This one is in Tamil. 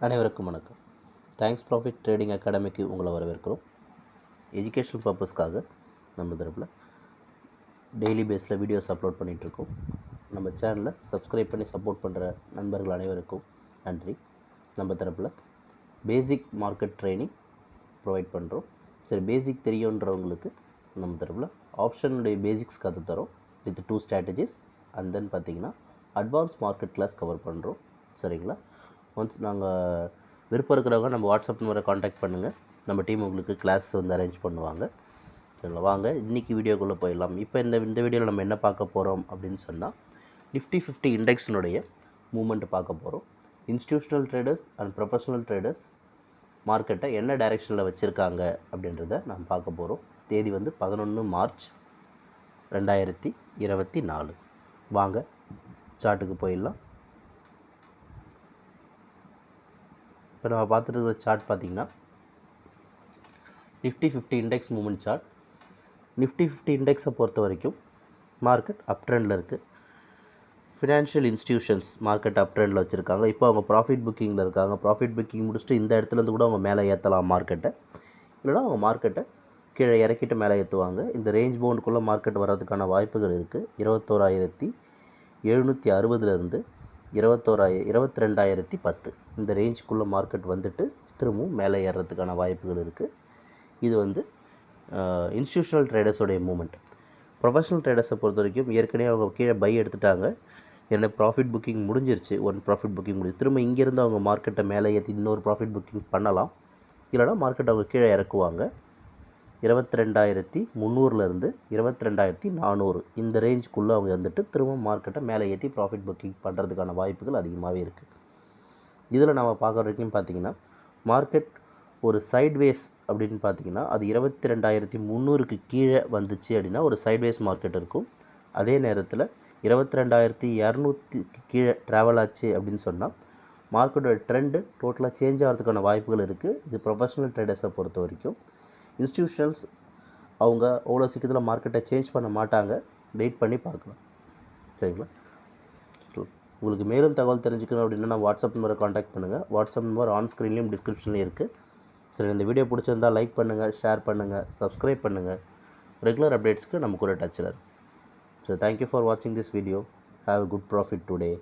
அனைவருக்கும் வணக்கம். தேங்க்ஸ் ப்ராஃபிட் ட்ரேடிங் அகாடமிக்கு உங்களை வரவேற்கிறோம். எஜுகேஷனல் பர்பஸ்க்காக நம்ம தரப்பில் டெய்லி பேஸில் வீடியோஸ் அப்லோட் பண்ணிகிட்ருக்கோம். நம்ம சேனலை சப்ஸ்கிரைப் பண்ணி சப்போர்ட் பண்ணுற நண்பர்கள் அனைவருக்கும் நன்றி. நம்ம தரப்பில் பேசிக் மார்க்கெட் ட்ரைனிங் ப்ரொவைட் பண்ணுறோம். சரி, பேசிக் தெரியுன்றவங்களுக்கு நம்ம தரப்பில் ஆப்ஷனுடைய பேசிக்ஸ் கற்றுத்தரோம் வித் 2 ஸ்ட்ராட்டஜிஸ். அண்ட் தென் பார்த்திங்கன்னா அட்வான்ஸ் மார்க்கெட் கிளாஸ் கவர் பண்ணுறோம். சரிங்களா? ஒன்ஸ் நாங்கள் விருப்பம் இருக்கிறவங்க நம்ம வாட்ஸ்அப் நம்பரை காண்டாக்ட் பண்ணுங்கள். நம்ம டீம் உங்களுக்கு கிளாஸ் வந்து அரேஞ்ச் பண்ணுவாங்க. சரிங்களா? வாங்க இன்றைக்கி வீடியோக்குள்ளே போயிடலாம். இப்போ இந்த வீடியோவில் நம்ம என்ன பார்க்க போகிறோம் அப்படின்னு சொன்னால், நிஃப்டி 50 இண்டெக்ஸினுடைய மூமெண்ட் பார்க்க போகிறோம். Institutional traders and professional traders மார்க்கெட்டை என்ன டைரெக்ஷனில் வச்சுருக்காங்க அப்படின்றத நம்ம பார்க்க போகிறோம். தேதி வந்து 11 மார்ச் 2024. வாங்க சார்ட்டுக்கு போயிடலாம். இப்போ நம்ம பார்த்துட்டு இருக்கிற சார்ட் பார்த்திங்கன்னா Nifty 50 index movement chart. Nifty 50 இண்டெக்ஸை பொறுத்த வரைக்கும் மார்க்கெட் அப் ட்ரெண்டில் இருக்குது. ஃபினான்ஷியல் இன்ஸ்டிடியூஷன்ஸ் மார்க்கெட் அப் ட்ரெண்டில் வச்சுருக்காங்க. இப்போ அவங்க ப்ராஃபிட் புக்கிங்கில் இருக்காங்க. ப்ராஃபிட் புக்கிங் முடிச்சுட்டு இந்த இடத்துலேருந்து கூட அவங்க மேலே ஏற்றலாம் மார்க்கெட்டை, இல்லைனா அவங்க மார்க்கெட்டை கீழே இறக்கிட்டு மேலே ஏற்றுவாங்க. இந்த ரேஞ்ச் பவுண்டுக்குள்ளே மார்க்கெட் வர்றதுக்கான வாய்ப்புகள் இருக்குது. 21,760 22,010 இந்த ரேஞ்சுக்குள்ளே மார்க்கெட் வந்துட்டு திரும்பவும் மேலே ஏறுறதுக்கான வாய்ப்புகள் இருக்குது. இது வந்து இன்ஸ்டிடியூஷனல் ட்ரேடர்ஸோடைய மூமெண்ட். ப்ரொஃபஷனல் ட்ரேடர்ஸை பொறுத்த வரைக்கும் ஏற்கனவே அவங்க கீழே பை எடுத்துட்டாங்க. என்ன ப்ராஃபிட் புக்கிங் முடிஞ்சிருச்சு. ஒன் ப்ராஃபிட் புக்கிங் முடிஞ்சு திரும்ப இங்கேருந்து அவங்க மார்க்கெட்டை மேலே ஏற்றி இன்னொரு ப்ராஃபிட் புக்கிங் பண்ணலாம். இல்லைனா மார்க்கெட் அவங்க கீழே இறக்குவாங்க. 22,300 22,400 இந்த ரேஞ்சுக்குள்ளே அவங்க வந்துட்டு திரும்ப மார்க்கெட்டை மேலே ஏற்றி ப்ராஃபிட் புக்கிங் பண்ணுறதுக்கான வாய்ப்புகள் அதிகமாகவே இருக்குது. இதில் நம்ம பார்க்குற வரைக்கும் பார்த்திங்கன்னா மார்க்கெட் ஒரு சைட்வேஸ் அப்படின்னு பார்த்திங்கன்னா அது 22,300க்கு கீழே வந்துச்சு அப்படின்னா ஒரு சைட்வேஸ் மார்க்கெட் இருக்கும். அதே நேரத்தில் 22,200க்கு கீழே ட்ராவல் ஆச்சு அப்படின்னு சொன்னால் மார்க்கெட்டோட ட்ரெண்டு டோட்டலாக சேஞ்ச் ஆகிறதுக்கான வாய்ப்புகள் இருக்குது. இது ப்ரொஃபஷனல் ட்ரேடர்ஸை பொறுத்த வரைக்கும். இன்ஸ்டிடியூஷனல்ஸ் அவங்க அவ்வளோ சீக்கிரத்தில் மார்க்கெட்டை சேஞ்ச் பண்ண மாட்டாங்க. வெயிட் பண்ணி பார்க்கலாம். சரிங்களா? உங்களுக்கு மேலும் தகவல் தெரிஞ்சுக்கணும் அப்படின்னா வாட்ஸ்அப் நம்பரை காண்டாக்ட் பண்ணுங்கள். வாட்ஸ்அப் நம்பர் ஆன் ஸ்க்ரீன்லேயும் டிஸ்கிரிப்ஷன்லேயும் இருக்குது. சரி, இந்த வீடியோ பிடிச்சிருந்தால் லைக் பண்ணுங்கள், ஷேர் பண்ணுங்கள், சப்ஸ்கிரைப் பண்ணுங்கள். ரெகுலர் அப்டேட்ஸ்க்கு நம்ம கூட டச்சில் இருக்கும். ஸோ தேங்க்யூ ஃபார் வாட்சிங் this video. Have a good profit today.